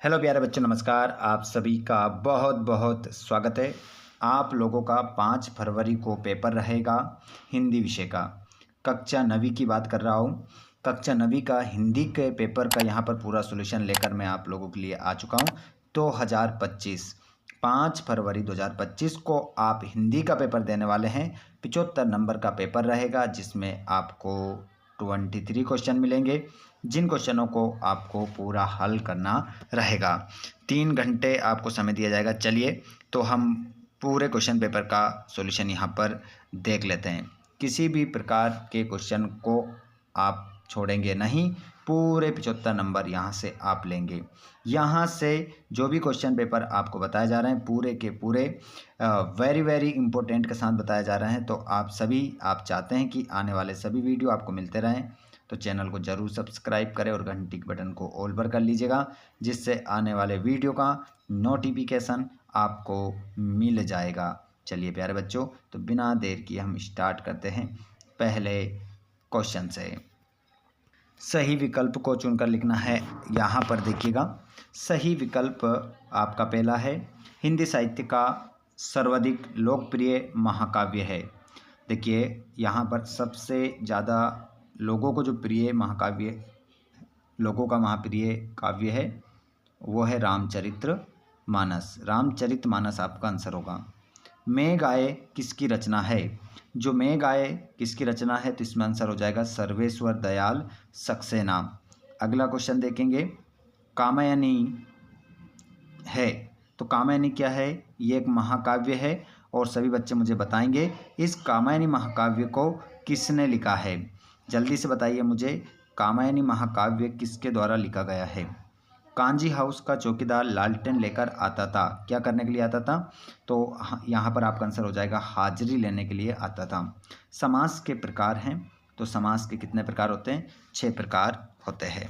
Hello प्यारे बच्चों, नमस्कार। आप सभी का बहुत बहुत स्वागत है। आप लोगों का 5 फरवरी को पेपर रहेगा हिंदी विषय का। कक्षा 9वीं की बात कर रहा हूँ। कक्षा 9वीं का हिंदी के पेपर का यहाँ पर पूरा सॉल्यूशन लेकर मैं आप लोगों के लिए आ चुका हूँ। 2025 5 फरवरी 2025 को आप हिंदी का पेपर देने वाले हैं। 75 नंबर का पेपर रहेगा, जिसमें आपको 23 क्वेश्चन मिलेंगे, जिन क्वेश्चनों को आपको पूरा हल करना रहेगा। 3 घंटे आपको समय दिया जाएगा। चलिए तो हम पूरे क्वेश्चन पेपर का सॉल्यूशन यहाँ पर देख लेते हैं। किसी भी प्रकार के क्वेश्चन को आप छोड़ेंगे नहीं, पूरे 75 नंबर यहाँ से आप लेंगे। यहाँ से जो भी क्वेश्चन पेपर आपको बताए जा रहे हैं पूरे के पूरे वेरी वेरी इंपॉर्टेंट के साथ बताए जा रहे हैं। तो आप चाहते हैं कि आने वाले सभी वीडियो आपको मिलते रहें, तो चैनल को ज़रूर सब्सक्राइब करें और घंटी के बटन को ऑल पर कर लीजिएगा, जिससे आने वाले वीडियो का नोटिफिकेशन आपको मिल जाएगा। चलिए प्यारे बच्चों, तो बिना देर किए हम स्टार्ट करते हैं पहले क्वेश्चन से। सही विकल्प को चुनकर लिखना है। यहाँ पर देखिएगा, सही विकल्प आपका पहला है। हिंदी साहित्य का सर्वाधिक लोकप्रिय महाकाव्य है। देखिए यहाँ पर सबसे ज़्यादा लोगों को जो प्रिय महाकाव्य, लोगों का महाप्रिय काव्य है वो है रामचरितमानस। रामचरितमानस आपका आंसर होगा। मेघ आए किसकी रचना है? जो मेघ आए किसकी रचना है, तो इसमें आंसर हो जाएगा सर्वेश्वर दयाल सक्सेना। अगला क्वेश्चन देखेंगे, कामायनी है, तो कामायनी क्या है? ये एक महाकाव्य है और सभी बच्चे मुझे बताएंगे इस कामायनी महाकाव्य को किसने लिखा है। जल्दी से बताइए मुझे, कामायनी महाकाव्य किसके द्वारा लिखा गया है? कांजी हाउस का चौकीदार लालटेन लेकर आता था। क्या करने के लिए आता था? तो यहाँ पर आपका आंसर हो जाएगा हाजिरी लेने के लिए आता था। समास के प्रकार हैं, तो समास के कितने प्रकार होते हैं? 6 प्रकार होते हैं।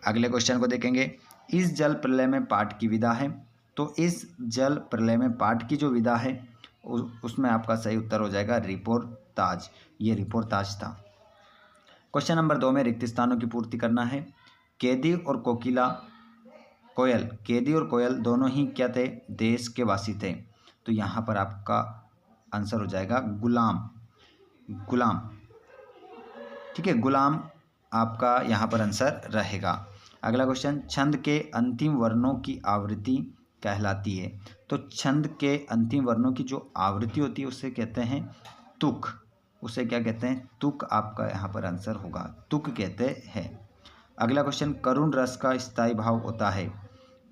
अगले क्वेश्चन को देखेंगे, इस जल प्रलय में पाठ की विधा है। तो इस जल प्रलय में पाठ की जो विधा है उसमें आपका सही उत्तर हो जाएगा रिपोर्ताज। ये रिपोर्ताज था। क्वेश्चन नंबर 2 में रिक्त स्थानों की पूर्ति करना है। कैदी और कोयल दोनों ही क्या थे? देश के वासी थे। तो यहाँ पर आपका आंसर हो जाएगा गुलाम। ठीक है, गुलाम आपका यहाँ पर आंसर रहेगा। अगला क्वेश्चन, छंद के अंतिम वर्णों की आवृत्ति कहलाती है। तो छंद के अंतिम वर्णों की जो आवृत्ति होती है उसे कहते हैं तुक। उसे क्या कहते हैं? तुक आपका यहाँ पर आंसर होगा, तुक कहते हैं। अगला क्वेश्चन, करुण रस का स्थायी भाव होता है।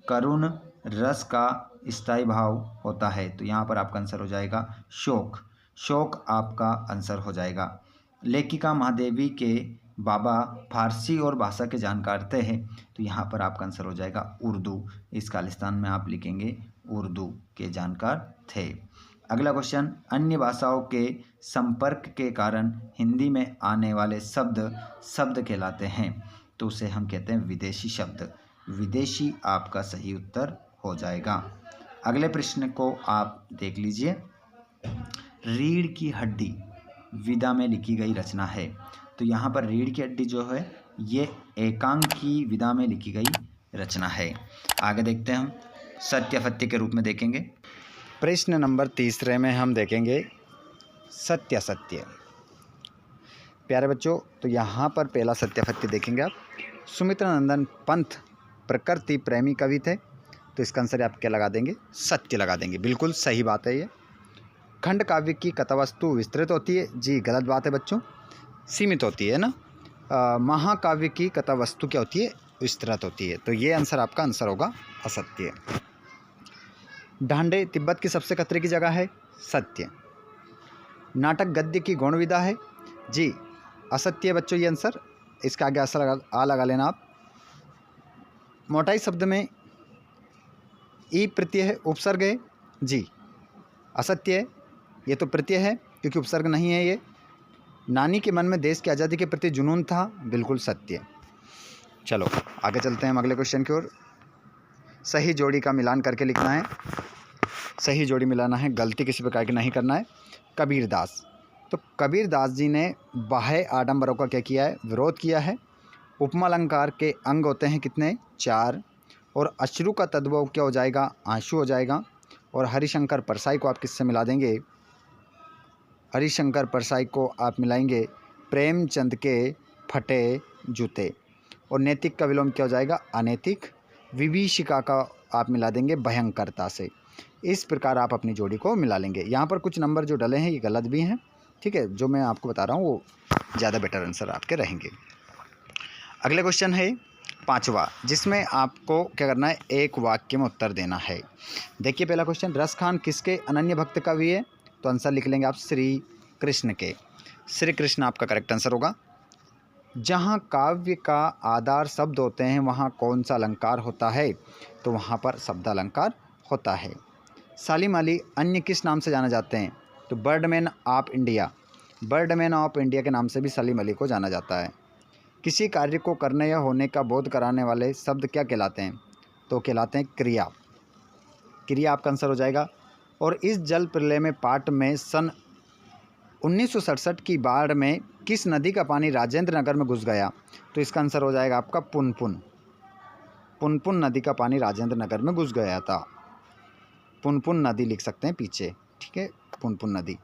करुण रस का स्थायी भाव होता है, तो यहाँ पर आपका आंसर हो जाएगा शोक आपका आंसर हो जाएगा। लेखिका महादेवी के बाबा फारसी और भाषा के जानकार थे, तो यहाँ पर आपका आंसर हो जाएगा उर्दू। इस खालिस्तान में आप लिखेंगे उर्दू के जानकार थे। अगला क्वेश्चन, अन्य भाषाओं के संपर्क के कारण हिंदी में आने वाले शब्द कहलाते हैं। तो उसे हम कहते हैं विदेशी शब्द। विदेशी आपका सही उत्तर हो जाएगा। अगले प्रश्न को आप देख लीजिए, रीढ़ की हड्डी विधा में लिखी गई रचना है। तो यहाँ पर रीढ़ की हड्डी जो है ये एकांकी विधा में लिखी गई रचना है। आगे देखते हैं, हम सत्य के रूप में देखेंगे। प्रश्न नंबर 3 में हम देखेंगे सत्य। प्यारे बच्चों, तो यहाँ पर पहला सत्य देखेंगे आप। सुमित्रानंदन पंत प्रकृति प्रेमी कवि थे, तो इसका आंसर आप क्या लगा देंगे? सत्य लगा देंगे। बिल्कुल सही बात है ये। खंड काव्य की कथावस्तु विस्तृत होती है। जी गलत बात है बच्चों, सीमित होती है ना। महाकाव्य की कथावस्तु क्या होती है? विस्तृत होती है। तो ये आंसर आपका आंसर होगा असत्य। ढांडे तिब्बत की सबसे खतरे की जगह है। सत्य। नाटक गद्य की गौण विधा है। जी असत्य बच्चों, ये आंसर। इसका आगे असर आ लगा लेना आप। मोटाई शब्द में ई प्रत्यय है, उपसर्ग है। जी असत्य है, ये तो प्रत्यय है क्योंकि उपसर्ग नहीं है ये। नानी के मन में देश की आज़ादी के प्रति जुनून था। बिल्कुल सत्य। चलो आगे चलते हैं हम अगले क्वेश्चन की ओर। सही जोड़ी का मिलान करके लिखना है। सही जोड़ी मिलाना है, गलती किसी प्रकार की नहीं करना है। कबीरदास, तो कबीरदास जी ने बाह्य आडंबरों का क्या किया है? विरोध किया है। उपमा अलंकार के अंग होते हैं कितने? 4। और अश्रु का तद्भव क्या हो जाएगा, आंसू हो जाएगा। और हरिशंकर परसाई को आप किससे मिला देंगे, हरिशंकर परसाई को आप मिलाएंगे प्रेमचंद के फटे जूते। और नैतिक का विलोम क्या हो जाएगा, अनैतिक। विभीषिका का आप मिला देंगे भयंकरता से। इस प्रकार आप अपनी जोड़ी को मिला लेंगे। यहाँ पर कुछ नंबर जो डले हैं ये गलत भी हैं, ठीक है। जो मैं आपको बता रहा हूँ वो ज़्यादा बेटर आंसर आपके रहेंगे। अगले क्वेश्चन है 5वां, जिसमें आपको क्या करना है, एक वाक्य में उत्तर देना है। देखिए पहला क्वेश्चन, रस खान किसके अनन्य भक्त कवि है, तो आंसर लिख लेंगे आप श्री कृष्ण के। श्री कृष्ण आपका करेक्ट आंसर होगा। जहाँ काव्य का आधार शब्द होते हैं वहाँ कौन सा अलंकार होता है, तो वहाँ पर शब्द अलंकार होता है। सालिम अली अन्य किस नाम से जाना जाते हैं, तो Birdman of India, Birdman of India के नाम से भी सलीम अली को जाना जाता है। किसी कार्य को करने या होने का बोध कराने वाले शब्द क्या कहलाते हैं, तो कहलाते हैं क्रिया। क्रिया आपका आंसर हो जाएगा। और इस जल प्रलय में पाठ में सन 1967 की बाढ़ में किस नदी का पानी राजेंद्र नगर में घुस गया, तो इसका आंसर हो जाएगा आपका पुनपुन। पुनपुन नदी का पानी राजेंद्र नगर में घुस गया था। पुनपुन नदी लिख सकते हैं पीछे, ठीक है, पुनपुन नदी।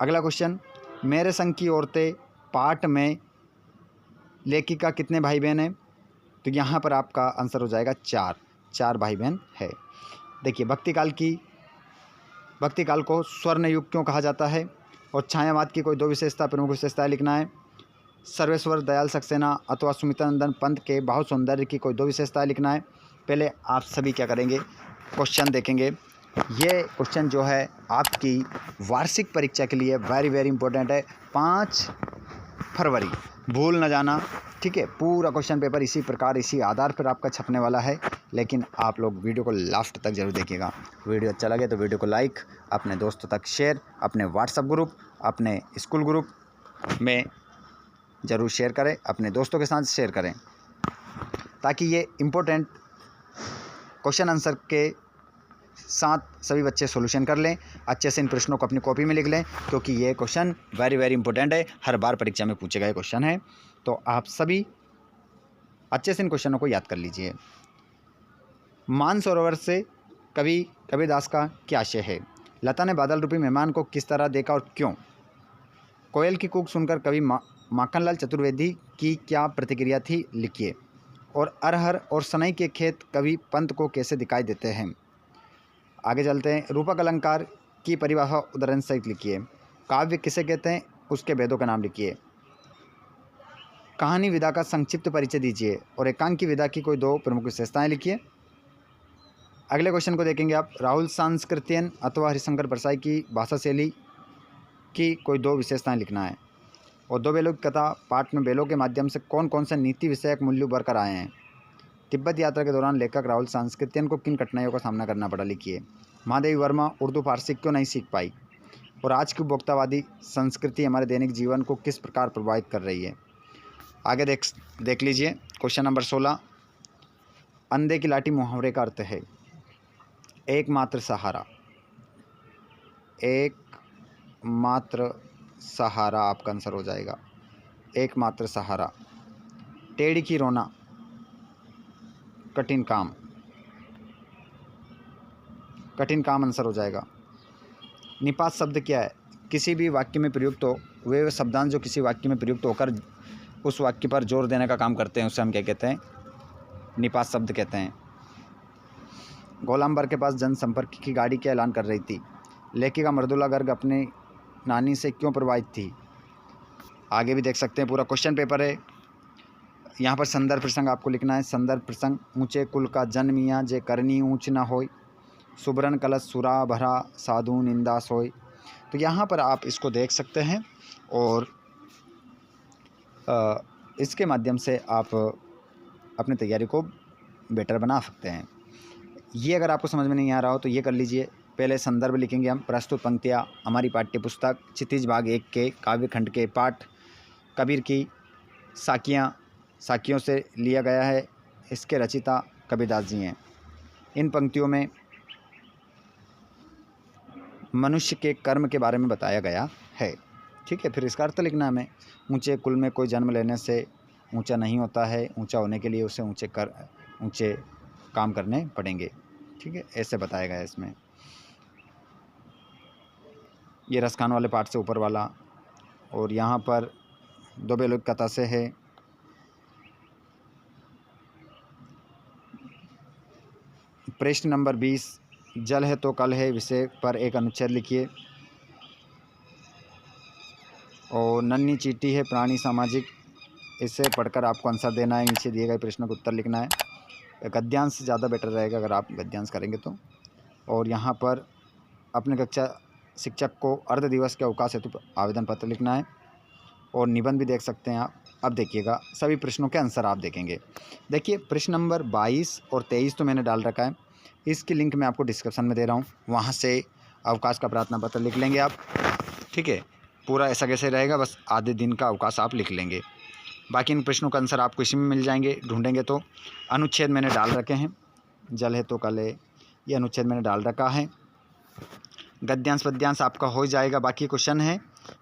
अगला क्वेश्चन, मेरे संग की औरतें पाठ में लेखिका कितने भाई बहन हैं, तो यहाँ पर आपका आंसर हो जाएगा 4 भाई बहन है। देखिए भक्ति काल को स्वर्ण युग क्यों कहा जाता है, और छायावाद की कोई 2 विशेषता, प्रमुख विशेषताएं लिखना है। सर्वेश्वर दयाल सक्सेना अथवा सुमित्रानंदन पंत के भाव सौंदर्य की कोई 2 विशेषताएं लिखना है। पहले आप सभी क्या करेंगे, क्वेश्चन देखेंगे। ये क्वेश्चन जो है आपकी वार्षिक परीक्षा के लिए वेरी इंपॉर्टेंट है। 5 फरवरी, भूल न जाना, ठीक है। पूरा क्वेश्चन पेपर इसी प्रकार इसी आधार पर आपका छपने वाला है, लेकिन आप लोग वीडियो को लास्ट तक जरूर देखिएगा। वीडियो अच्छा लगे तो वीडियो को लाइक, अपने दोस्तों तक शेयर, अपने व्हाट्सएप ग्रुप, अपने स्कूल ग्रुप में ज़रूर शेयर करें, अपने दोस्तों के साथ शेयर करें, ताकि ये इम्पोर्टेंट क्वेश्चन आंसर के साथ सभी बच्चे सॉल्यूशन कर लें। अच्छे से इन प्रश्नों को अपनी कॉपी में लिख लें, क्योंकि ये क्वेश्चन वेरी इंपॉर्टेंट है, हर बार परीक्षा में पूछे गए क्वेश्चन है। तो आप सभी अच्छे से इन क्वेश्चनों को याद कर लीजिए। मानसरोवर से कवि कबीरदास का क्या आशय है। लता ने बादल रूपी मेहमान को किस तरह देखा और क्यों। कोयल की कूक सुनकर कवि माखनलाल चतुर्वेदी की क्या प्रतिक्रिया थी, लिखिए। और अरहर और सनई के खेत कवि पंत को कैसे दिखाई देते हैं। आगे चलते हैं। रूपक अलंकार की परिभाषा उदाहरण सहित लिखिए। काव्य किसे कहते हैं, उसके भेदों का नाम लिखिए। कहानी विधा का संक्षिप्त परिचय दीजिए। और एकांकी विधा की कोई 2 प्रमुख विशेषताएं लिखिए। अगले क्वेश्चन को देखेंगे आप। राहुल सांस्कृतियन अथवा हरिशंकर परसाई की भाषा शैली की कोई 2 विशेषताएं लिखना है। और 2 बैलों की कथा पाठ में बैलों के माध्यम से कौन कौन से नीति विषयक मूल्य उभर कर आए हैं। तिब्बत यात्रा के दौरान लेखक राहुल सांस्कृतियन को किन कठिनाइयों का सामना करना पड़ा, लिखिए। महादेवी वर्मा उर्दू फारसी क्यों नहीं सीख पाई। और आज की उपभोक्तावादी संस्कृति हमारे दैनिक जीवन को किस प्रकार प्रभावित कर रही है। आगे देख लीजिए। क्वेश्चन नंबर 16, अंधे की लाठी मुहावरे का अर्थ है एकमात्र सहारा। एकमात्र सहारा आपका आंसर हो जाएगा, एकमात्र सहारा। टेढ़ी की रोना, कठिन काम, कठिन काम आंसर हो जाएगा। निपात शब्द क्या है, किसी भी वाक्य में प्रयुक्त हो वे शब्दांश जो किसी वाक्य में प्रयुक्त होकर उस वाक्य पर जोर देने का काम करते हैं, उससे हम क्या कहते हैं, निपात शब्द कहते हैं। गोलाम्बर के पास जनसंपर्क की गाड़ी का ऐलान कर रही थी। लेखिका मृदुला गर्ग अपनी नानी से क्यों प्रभावित थी। आगे भी देख सकते हैं, पूरा क्वेश्चन पेपर है। यहाँ पर संदर्भ प्रसंग आपको लिखना है। संदर्भ प्रसंग, ऊंचे कुल का जन्मिया जे करनी ऊंच न होय, सुबरन कलश सुरा भरा साधु निंदा सोय। तो यहाँ पर आप इसको देख सकते हैं और इसके माध्यम से आप अपनी तैयारी को बेटर बना सकते हैं। ये अगर आपको समझ में नहीं आ रहा हो तो ये कर लीजिए। पहले संदर्भ लिखेंगे हम। प्रस्तुत पंक्तियाँ हमारी पाठ्य पुस्तक क्षितिज भाग 1 के काव्य खंड के पाठ कबीर की साखियों से लिया गया है। इसके रचिता कबीरदास जी हैं। इन पंक्तियों में मनुष्य के कर्म के बारे में बताया गया है, ठीक है। फिर इसका अर्थ लिखना हमें। ऊंचे कुल में कोई जन्म लेने से ऊंचा नहीं होता है, ऊंचा होने के लिए उसे ऊंचे काम करने पड़ेंगे। ठीक है, ऐसे बताया गया है इसमें। ये रसखान वाले पार्ट से ऊपर वाला, और यहाँ पर 2 बेलों की कथा से है। प्रश्न नंबर 20, जल है तो कल है विषय पर एक अनुच्छेद लिखिए। और नन्ही चीटी है प्राणी सामाजिक, इसे पढ़कर आपको आंसर देना है, नीचे दिए गए प्रश्नों का उत्तर लिखना है। गद्यांश ज़्यादा बेटर रहेगा अगर आप गद्यांश करेंगे तो। और यहाँ पर अपने कक्षा शिक्षक को अर्ध दिवस के अवकाश हेतु आवेदन पत्र लिखना है, और निबंध भी देख सकते हैं आप। अब देखिएगा सभी प्रश्नों के आंसर आप देखेंगे। देखिए प्रश्न नंबर 22 और 23 तो मैंने डाल रखा है, इसकी लिंक मैं आपको डिस्क्रिप्शन में दे रहा हूँ, वहाँ से अवकाश का प्रार्थना पत्र लिख लेंगे आप। ठीक है, पूरा ऐसा कैसे रहेगा, बस आधे दिन का अवकाश आप लिख लेंगे। बाकी इन प्रश्नों का आंसर आपको इसी में मिल जाएंगे, ढूंढेंगे तो। अनुच्छेद मैंने डाल रखे हैं, जल है तो कल है, ये अनुच्छेद मैंने डाल रखा है। गद्यांश पद्यांश आपका हो जाएगा। बाकी क्वेश्चन है,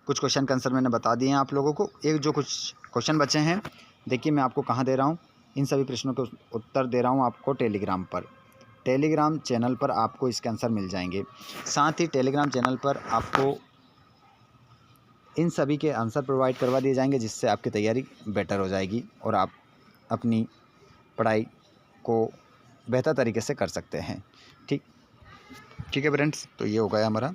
कुछ क्वेश्चन का आंसर मैंने बता दिए हैं आप लोगों को। एक जो कुछ क्वेश्चन बचे हैं, देखिए मैं आपको कहाँ दे रहा हूँ, इन सभी प्रश्नों के उत्तर दे रहा हूँ आपको टेलीग्राम पर। टेलीग्राम चैनल पर आपको इसके आंसर मिल जाएंगे। साथ ही टेलीग्राम चैनल पर आपको इन सभी के आंसर प्रोवाइड करवा दिए जाएंगे, जिससे आपकी तैयारी बेटर हो जाएगी और आप अपनी पढ़ाई को बेहतर तरीके से कर सकते हैं। ठीक है फ्रेंड्स, तो ये हो गया हमारा